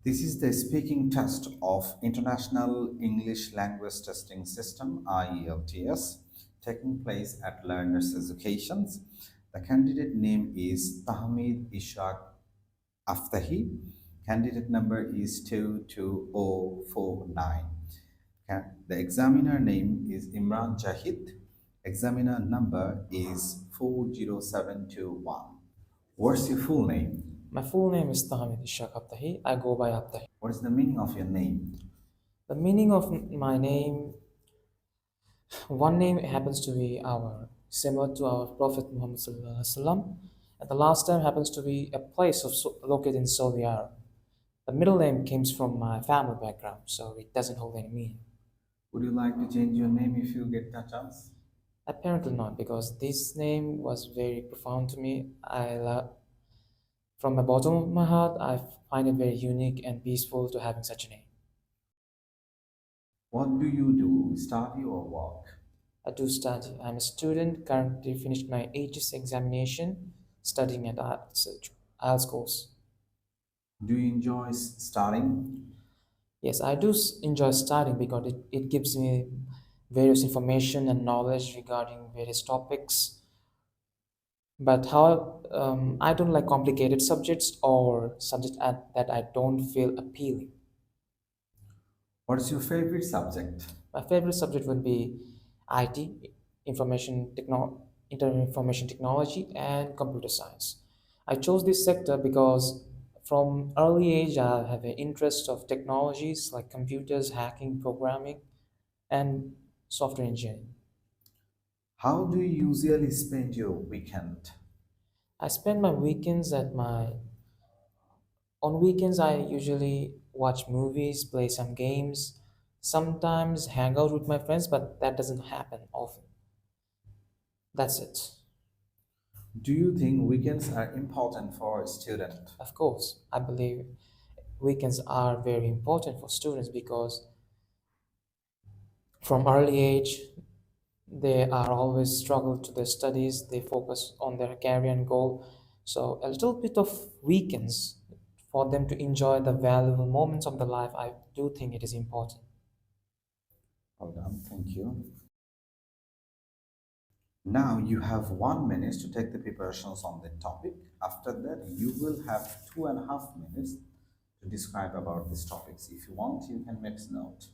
This is the speaking test of International English Language Testing System IELTS taking place at Learners Educations. The candidate name is Tahmid Ishaq Aftahi. Candidate number is 22049. The examiner name is Imran Jahid. Examiner number is 40721. What's your full name? My full name is 𝐕𝐢𝐬𝐭. I go by Abtahi. What is the meaning of your name? The meaning of my name, one name happens to be similar to our Prophet Muhammad Sallallahu Alaihi Wasallam, and the last name happens to be a place located in Saudi Arabia. The middle name comes from my family background, so it doesn't hold any meaning. Would you like to change your name if you get the chance? Apparently not, because this name was very profound to me. From the bottom of my heart, I find it very unique and peaceful to having such a name. What do you do? Study or work? I do study. I'm a student, currently finished my AGS examination, studying at IELTS course. Do you enjoy studying? Yes, I do enjoy studying because it gives me various information and knowledge regarding various topics. But I don't like complicated subjects or subjects that I don't feel appealing. What's your favorite subject? My favorite subject would be IT, information technology, and computer science. I chose this sector because from early age I have an interest of technologies like computers, hacking, programming, and software engineering. How do you usually spend your weekend? I spend my weekends at my On weekends I usually watch movies, play some games, sometimes hang out with my friends, but that doesn't happen often. That's it. Do you think weekends are important for a student? Of course, I believe weekends are very important for students because from early age they are always struggle to their studies, they focus on their career and goal. So a little bit of weekends for them to enjoy the valuable moments of their life, I do think it is important. Hold on, thank you. Now you have 1 minute to take the preparations on the topic. After that, you will have 2.5 minutes to describe about these topics. If you want, you can make note.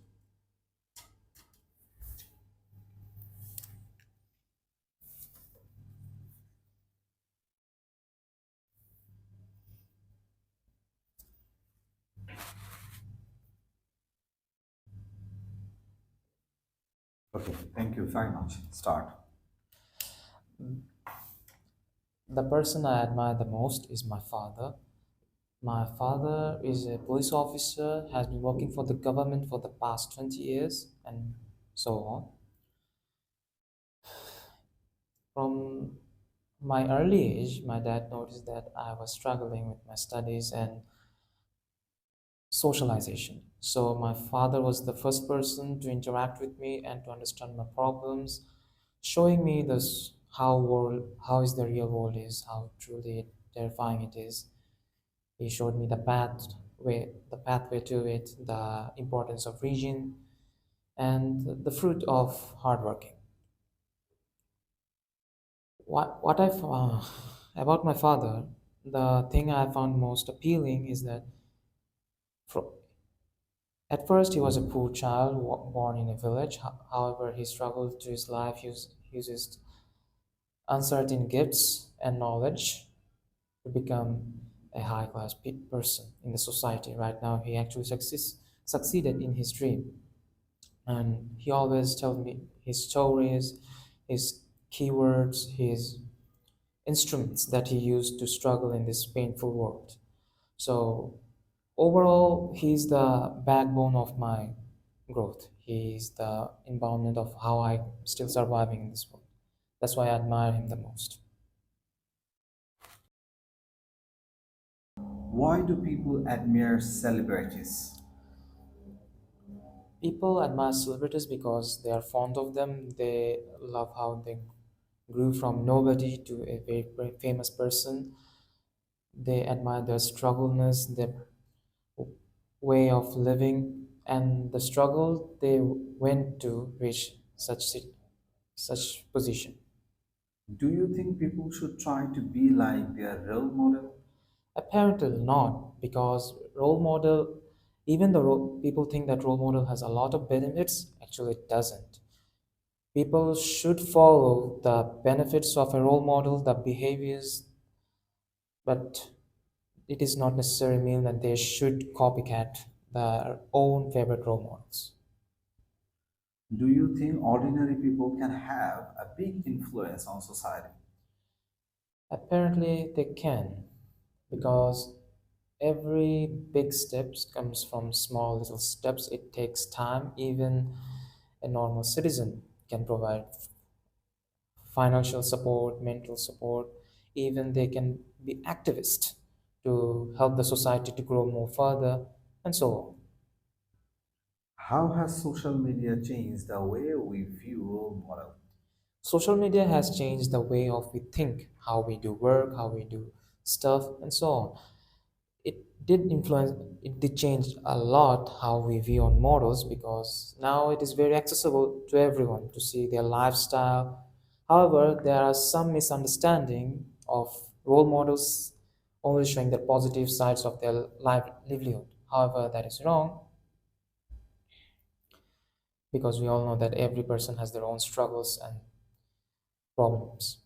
Okay, thank you very much. Start. The person I admire the most is my father. My father is a police officer, has been working for the government for the past 20 years, and so on. From my early age, my dad noticed that I was struggling with my studies and socialization. So my father was the first person to interact with me and to understand my problems, showing me this how is the real world is, how truly terrifying it is. He showed me the pathway to it, the importance of region, and the fruit of hard working. What I found about my father, the thing I found most appealing is that fro- at first he was a poor child born in a village. However, he struggled to his life, uses uncertain gifts and knowledge to become a high class person in the society. Right now, he actually succeeded in his dream. And he always told me his stories, his keywords, his instruments that he used to struggle in this painful world. So, overall, he's the backbone of my growth. He's the embodiment of how I'm still surviving in this world. That's why I admire him the most. Why do people admire celebrities? People admire celebrities because they are fond of them. They love how they grew from nobody to a very famous person. They admire their struggleness, their way of living and the struggle they went to reach such position. Do you think people should try to be like their role model? Apparently not, because role model, even though people think that role model has a lot of benefits, actually it doesn't. People should follow the benefits of a role model, the behaviors, but it is not necessarily mean that they should copycat their own favorite role models. Do you think ordinary people can have a big influence on society? Apparently they can, because every big steps comes from small little steps. It takes time. Even a normal citizen can provide financial support, mental support, even they can be activists to help the society to grow more further, and so on. How has social media changed the way we view role model? Social media has changed the way of we think, how we do work, how we do stuff, and so on. It did change a lot how we view on models, because now it is very accessible to everyone to see their lifestyle. However, there are some misunderstanding of role models only showing the positive sides of their livelihood. However, that is wrong, because we all know that every person has their own struggles and problems.